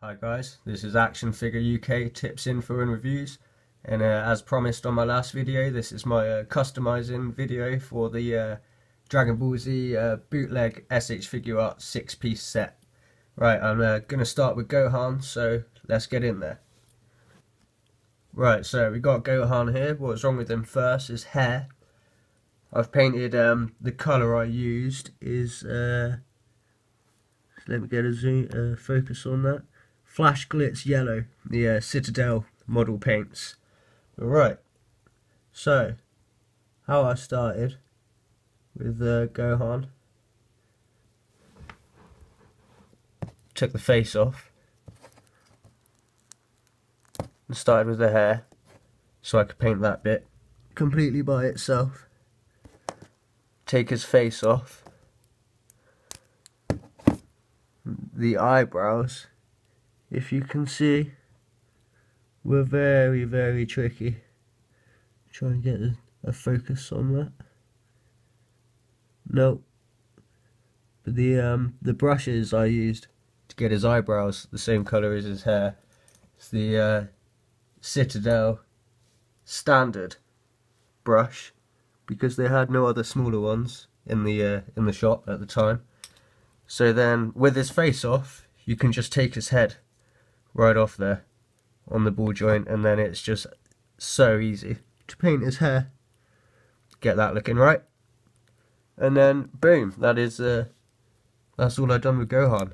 Hi guys, this is Action Figure UK tips, info and reviews, and as promised on my last video, this is my customizing video for the Dragon Ball Z bootleg S.H Figuarts 6-piece set. Right, I'm going to start with Gohan, so let's get in there. Right, so we got Gohan here. What's wrong with him first is hair. I've painted, the colour I used is, let me get a zoom, focus on that. Flash Glitz Yellow, the Citadel model paints. Right, so how I started with Gohan, took the face off and started with the hair so I could paint that bit completely by itself. Take his face off, the eyebrows, if you can see, were very tricky. Try and get a focus on that. Nope. But the brushes I used to get his eyebrows the same colour as his hair, it's the Citadel standard brush, because they had no other smaller ones in the shop at the time. So then, with his face off, you can just take his head right off there on the ball joint, and then it's just so easy to paint his hair, get that looking right, and then boom, that's all I've done with Gohan.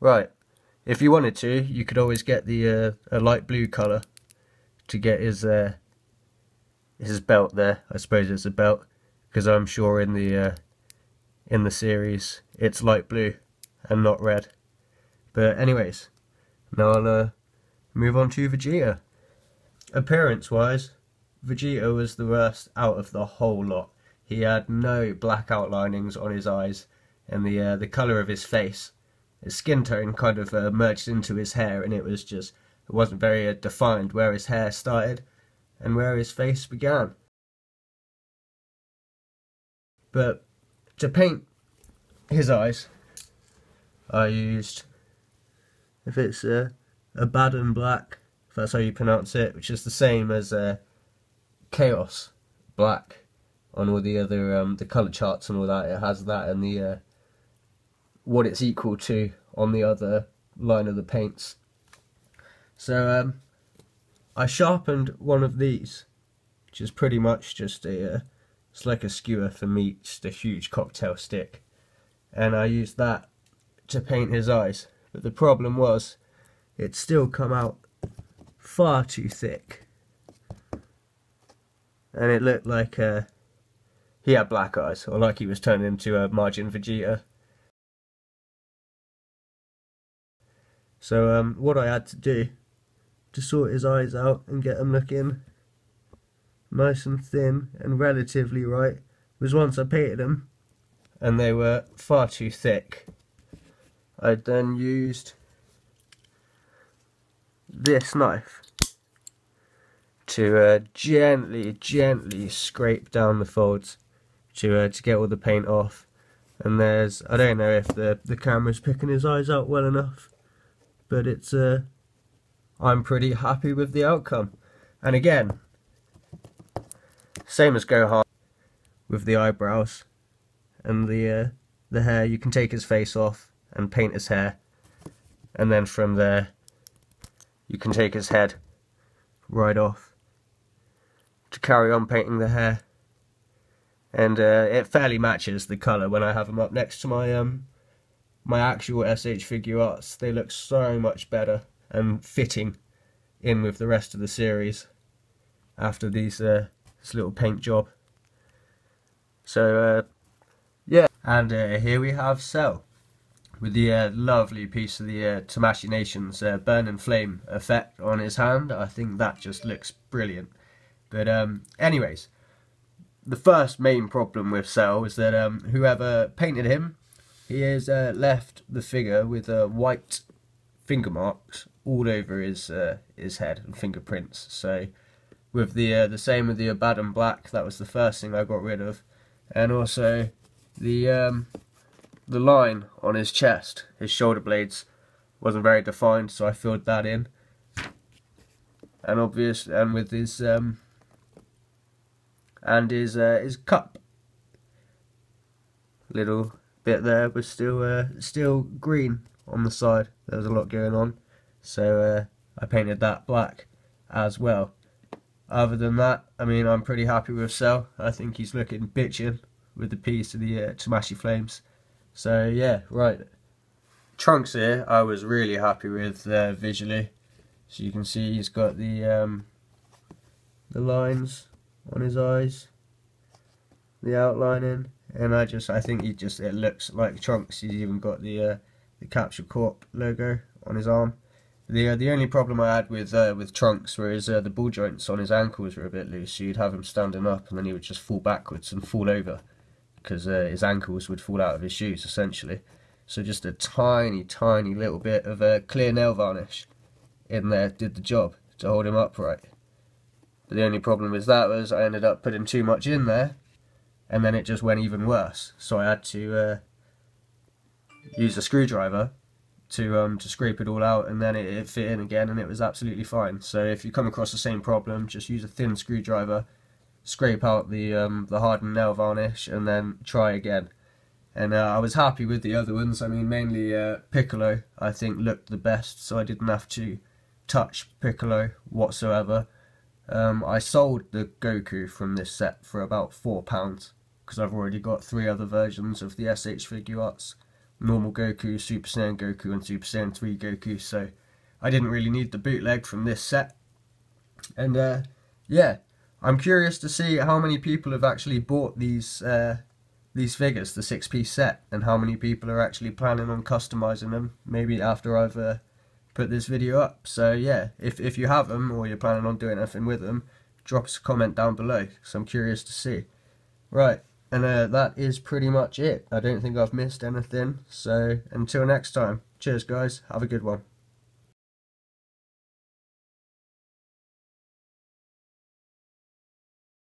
Right, if you wanted to, you could always get the a light blue colour to get his belt there. I suppose it's a belt, because I'm sure in the series it's light blue and not red. But anyways, now I'll move on to Vegeta. Appearance wise, Vegeta was the worst out of the whole lot. He had no black outlinings on his eyes, and the colour of his face, his skin tone kind of merged into his hair, and it wasn't very defined where his hair started and where his face began. But to paint his eyes, I used, if it's Abaddon Black, if that's how you pronounce it, which is the same as Chaos Black on all the other the colour charts and all that. It has that and the what it's equal to on the other line of the paints. So I sharpened one of these, which is pretty much just it's like a skewer for meat, just a huge cocktail stick, and I used that to paint his eyes. But the problem was, it still come out far too thick, and it looked like he had black eyes, or like he was turning into a Majin Vegeta. So what I had to do to sort his eyes out and get them looking nice and thin and relatively right was, once I painted them and they were far too thick, I then used this knife to gently scrape down the folds to get all the paint off. And there's, I don't know if the camera's picking his eyes out well enough, but it's I'm pretty happy with the outcome. And again, same as Gohan with the eyebrows and the hair. You can take his face off and paint his hair, and then from there you can take his head right off to carry on painting the hair. And it fairly matches the colour when I have them up next to my my actual S.H Figuarts. They look so much better and fitting in with the rest of the series after this little paint job. So yeah, and here we have Cell with the lovely piece of the Tamashii Nation's Burn and Flame effect on his hand. I think that just looks brilliant. But anyways, the first main problem with Cell is that whoever painted him, he has left the figure with white finger marks all over his head and fingerprints. So with the same with the Abaddon Black, that was the first thing I got rid of, and also the line on his chest, his shoulder blades, wasn't very defined, so I filled that in. And with his his cup, little bit there was still green on the side. There was a lot going on, so I painted that black as well. Other than that, I mean, I'm pretty happy with Cell. I think he's looking bitchin' with the piece to the Smashy Flames. So yeah, right. Trunks here, I was really happy with visually. So you can see he's got the lines on his eyes, the outlining, and I think it looks like Trunks. He's even got the Capsule Corp logo on his arm. The only problem I had with Trunks was the ball joints on his ankles were a bit loose. So you'd have him standing up and then he would just fall backwards and fall over because his ankles would fall out of his shoes essentially. So just a tiny little bit of clear nail varnish in there did the job to hold him upright. But the only problem with that was I ended up putting too much in there and then it just went even worse. So I had to use a screwdriver to scrape it all out, and then it fit in again and it was absolutely fine. So if you come across the same problem, just use a thin screwdriver, scrape out the hardened nail varnish and then try again. And I was happy with the other ones. I mean, mainly Piccolo I think looked the best, so I didn't have to touch Piccolo whatsoever. I sold the Goku from this set for about £4 because I've already got 3 other versions of the S.H Figuarts. Normal Goku, Super Saiyan Goku and Super Saiyan 3 Goku, so I didn't really need the bootleg from this set. And yeah, I'm curious to see how many people have actually bought these figures, the 6-piece set, and how many people are actually planning on customizing them, maybe after I've put this video up. So yeah, if you have them or you're planning on doing anything with them, drop us a comment down below because I'm curious to see. Right. And that is pretty much it. I don't think I've missed anything. So until next time, cheers guys, have a good one.